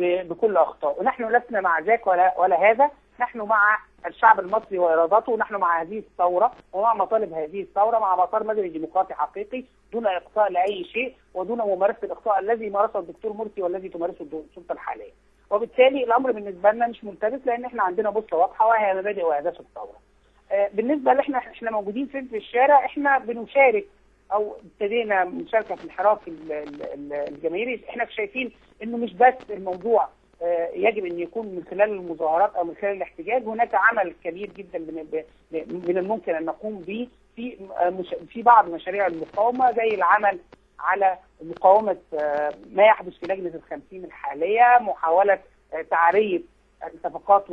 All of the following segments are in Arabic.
بكل اخطائه. نحن لسنا مع ذاك ولا هذا، نحن مع الشعب المصري وارادته، ونحن مع هذه الثوره ومع مطالب هذه الثوره، مع مسار مدني ديمقراطي حقيقي دون اقصاء لاي شيء ودون ممارسه الاخطاء الذي مارسه الدكتور مرسي والذي تمارسه السلطه الحاليه. وبالتالي الامر بالنسبه لنا مش ملتبس، لان احنا عندنا بوصله واضحه وهي مبادئ واهداف الثوره. بالنسبه لنا احنا موجودين في الشارع، احنا بنشارك او ابتدينا مشاركه في الحراك الجماهيري. احنا شايفين انه مش بس الموضوع يجب ان يكون من خلال المظاهرات او من خلال الاحتجاج، هناك عمل كبير جدا من الممكن ان نقوم به في بعض مشاريع المقاومه، زي العمل على مقاومه ما يحدث في لجنه ال50 الحاليه، محاوله تعريف الصفقات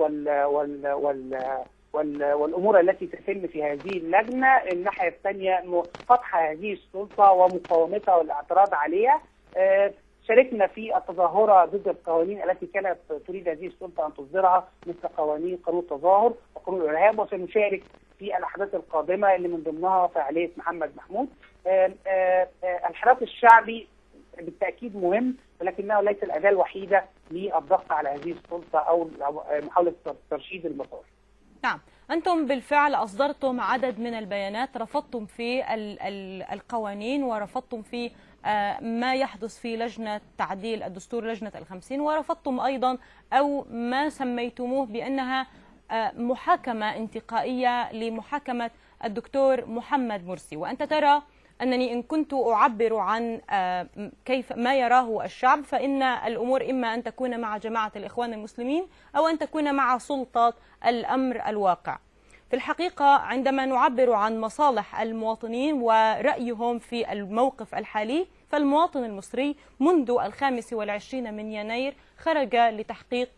والامور التي تتم في هذه اللجنه. الناحيه الثانيه فتح هذه السلطه ومقاومتها والاعتراض عليها. شاركنا في التظاهره ضد القوانين التي كانت تريد هذه السلطه ان تصدرها، مثل قانون التظاهر وقانون الارهاب، وسنشارك في الاحداث القادمه اللي من ضمنها فعاليه محمد محمود. الحراك الشعبي بالتاكيد مهم، ولكنه ليس الاداه الوحيده للضغط على هذه السلطه او محاوله ترشيد المسار. نعم، أنتم بالفعل أصدرتم عدد من البيانات، رفضتم في القوانين ورفضتم في ما يحدث في لجنة تعديل الدستور، لجنة ال50، ورفضتم أيضا أو ما سميتموه بأنها محاكمة انتقائية لمحاكمة الدكتور محمد مرسي. وأنت ترى أنني إن كنت أعبر عن كيف ما يراه الشعب، فإن الأمور إما أن تكون مع جماعة الإخوان المسلمين أو أن تكون مع سلطة الأمر الواقع. في الحقيقة عندما نعبر عن مصالح المواطنين ورأيهم في الموقف الحالي، فالمواطن المصري منذ 25 من يناير خرج لتحقيق